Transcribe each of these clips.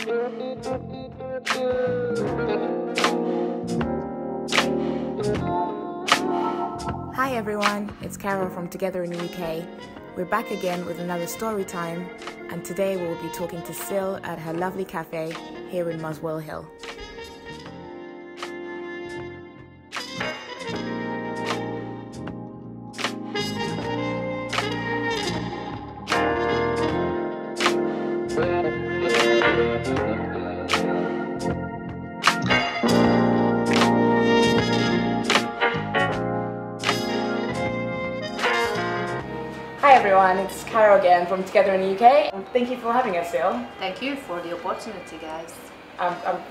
Hi everyone, it's Carol from Together in the UK. We're back again with another story time, and today we'll be talking to Sil at her lovely cafe here in Muswell Hill. Hi everyone, it's Carol again from Together in the UK. Thank you for having us, Sil. Thank you for the opportunity, guys.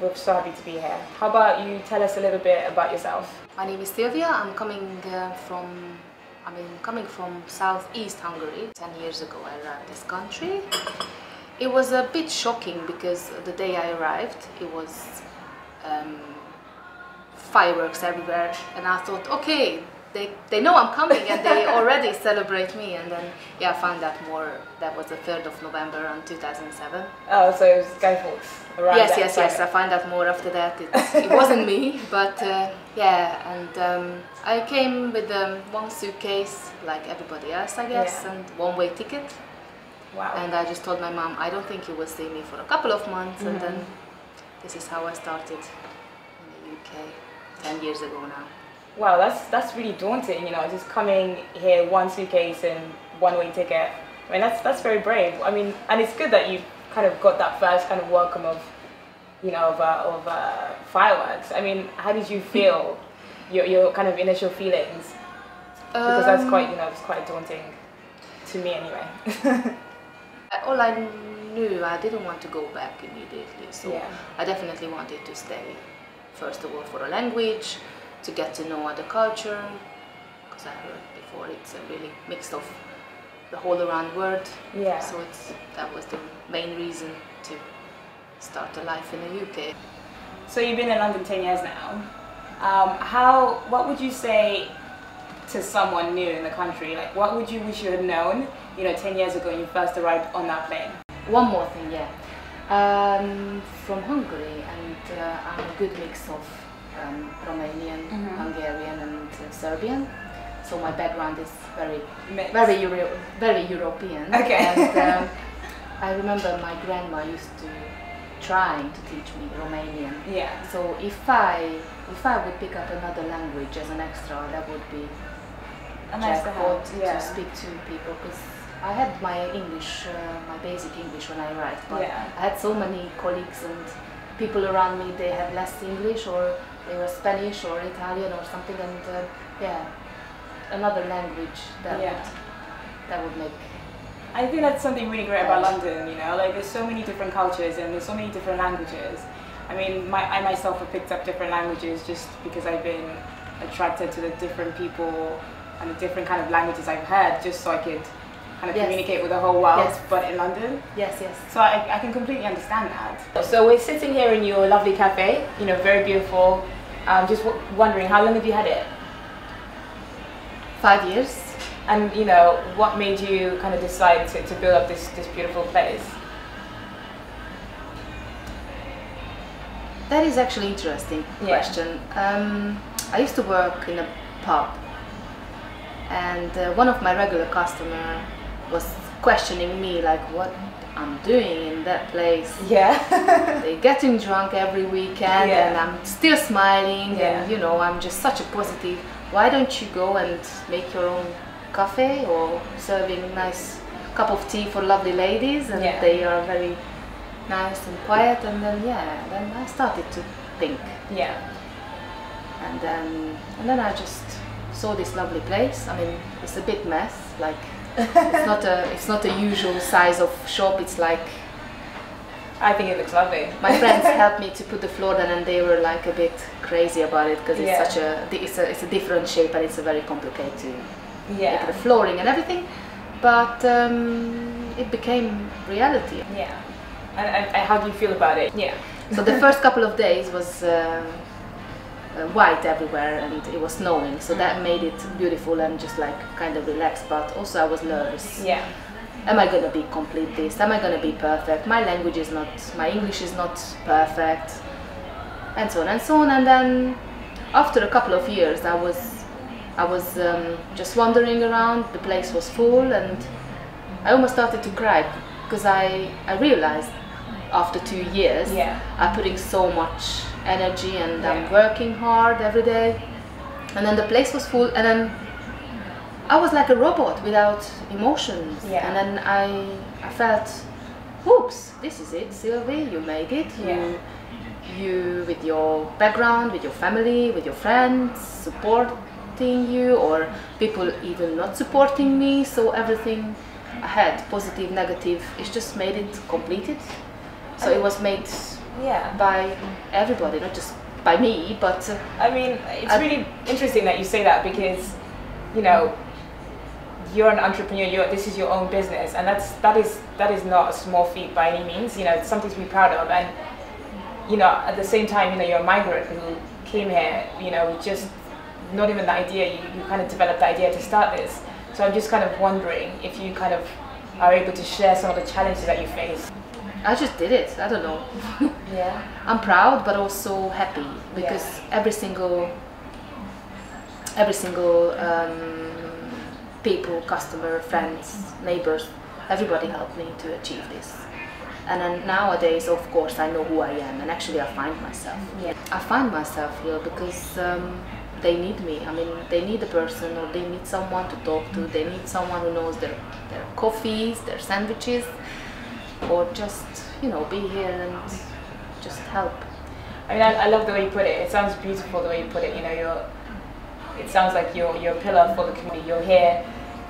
We're so happy to be here. How about you tell us a little bit about yourself? My name is Sylvia. I'm coming from southeast Hungary. 10 years ago I arrived this country. It was a bit shocking because the day I arrived it was fireworks everywhere, and I thought, okay, they know I'm coming and they already celebrate me. And then yeah, I found out more. That was the 3rd of November in 2007. Oh, so it was Skyforks around that Yes, I found out more after that. It wasn't me, but yeah, and I came with one suitcase like everybody else, I guess, and one-way ticket. Wow. And I just told my mom, I don't think you will see me for a couple of months, and then this is how I started in the UK 10 years ago now. Wow, that's really daunting, you know, just coming here, one suitcase and one-way ticket. I mean, that's very brave. I mean, and it's good that you kind of got that first kind of welcome of, you know, of fireworks. I mean, how did you feel? Your kind of initial feelings? Because that's quite, you know, it's quite daunting to me anyway. All I knew, I didn't want to go back immediately, so yeah. I definitely wanted to stay. First of all, for a language, to get to know other culture, because I heard before it's a really mixed of the whole around world. Yeah. So that was the main reason to start a life in the UK. So you've been in London 10 years now. What would you say to someone new in the country? Like, what would you wish you had known, you know, 10 years ago when you first arrived on that plane? One more thing, yeah. From Hungary, and I'm a good mix of Romanian, Hungarian and Serbian. So my background is very European. Okay. And I remember my grandma used to trying to teach me Romanian. Yeah. So if I would pick up another language as an extra, that would be a nice jackpot to speak to people, because I had my English, my basic English when I arrived, but I had so many colleagues and people around me, they had less English, or they were Spanish or Italian or something, and yeah, another language that would make. I think that's something really great about London, you know, like there's so many different cultures and there's so many different languages. I mean, I myself have picked up different languages just because I've been attracted to the different people and the different kind of languages I've heard, just so I could kind of communicate with the whole world, but in London. Yes, yes. So I can completely understand that. So we're sitting here in your lovely cafe, you know, very beautiful. Just wondering, how long have you had it? 5 years. And you know, what made you kind of decide to build up this beautiful place? That is actually an interesting question. I used to work in a pub, and one of my regular customers was questioning me, like, what I'm doing in that place. Yeah. They're getting drunk every weekend, and I'm still smiling, and you know, I'm just such a positive. Why don't you go and make your own cafe, or serving a nice cup of tea for lovely ladies, and they are very nice and quiet. And then then I started to think. Yeah. And then I just saw this lovely place. I mean, it's a bit mess, like it's not a usual size of shop. It's like, I think it looks lovely. My friends helped me to put the floor down, and they were like a bit crazy about it, because it's such it's a different shape, and it's a very complicated to make the flooring and everything. But it became reality. Yeah. And how do you feel about it? Yeah. So the first couple of days was white everywhere, and it was snowing, so that made it beautiful and just like kind of relaxed. But also I was nervous. Yeah. am I gonna be complete this? Am I gonna be perfect? My language is not, my English is not perfect, and so on and so on. And then after a couple of years, I was just wandering around. The place was full, and I almost started to cry because I realized after 2 years, I'm putting so much energy and I'm working hard every day, and then the place was full, and then I was like a robot without emotions. And then I felt, oops, this is it, Sylvie, you made it. You with your background, with your family, with your friends supporting you, or people even not supporting me, so everything I had, positive, negative, it just made it completed. So it was made by everybody, not just by me, but I mean, it's really interesting that you say that, because you know, you're an entrepreneur, this is your own business, and that is not a small feat by any means. You know, it's something to be proud of. And you know, at the same time, you know, you're a migrant who came here, you know, just not even the idea, you kind of developed the idea to start this. So I'm just kind of wondering if you kind of are able to share some of the challenges that you face. I just did it, I don't know. I'm proud, but also happy, because every single people, customer, friends, neighbors, everybody helped me to achieve this. And then nowadays, of course, I know who I am, and actually I find myself. I find myself here because they need me. I mean, they need a person, or they need someone to talk to. They need someone who knows their coffees, their sandwiches, or just, you know, be here and just help. I mean, I love the way you put it. It sounds beautiful the way you put it. You know, it sounds like you're a pillar for the community. You're here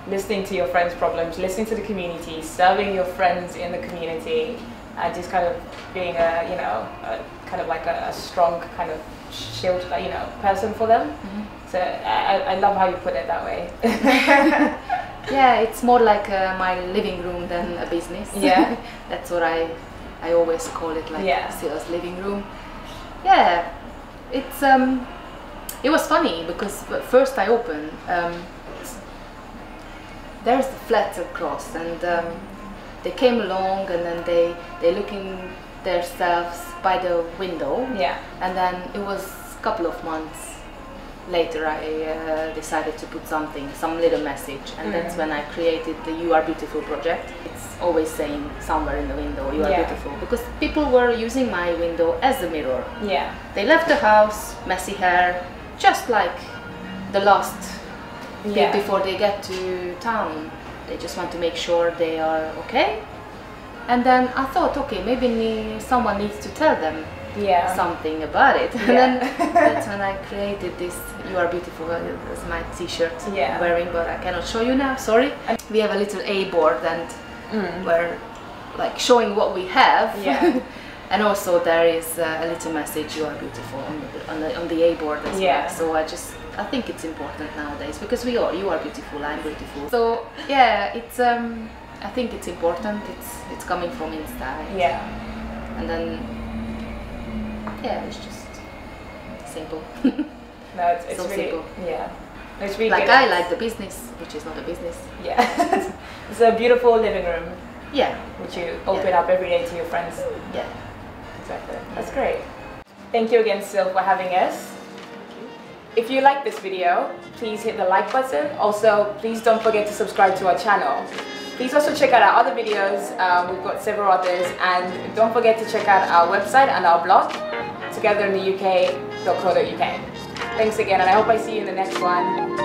listening to your friends' problems, listening to the community, serving your friends in the community, and just kind of being a, you know, kind of like a strong kind of shield, you know, person for them. So I love how you put it that way. Yeah, it's more like my living room than a business. That's what I always call it, like Syl's living room. It's it was funny because first I opened, there's the flats across, and they came along, and then they looking themselves by the window. And then it was a couple of months later I decided to put some little message, and that's when I created the You Are Beautiful project. It's always saying somewhere in the window, you are beautiful, because people were using my window as a mirror. They left the house, messy hair, just like the last before they get to town. They just want to make sure they are okay. And then I thought, okay, maybe someone needs to tell them something about it. And then that's when I created this You Are Beautiful. It's my t-shirt wearing, but I cannot show you now, sorry. We have a little A board, and we're like showing what we have. And also there is a little message, You Are Beautiful, on the A board as well. So I think it's important nowadays, because you are beautiful, I'm beautiful. So it's I think it's important. It's coming from inside. And then it's just simple. No, it's so really simple. It's really like good. I like the business, which is not a business. It's a beautiful living room. Which you open up every day to your friends. Exactly. That's great. Thank you again, Syl, for having us. If you like this video, please hit the like button. Also, please don't forget to subscribe to our channel. Please also check out our other videos. We've got several others, and don't forget to check out our website and our blog, TogetherintheUK.co.uk. Thanks again, and I hope I see you in the next one.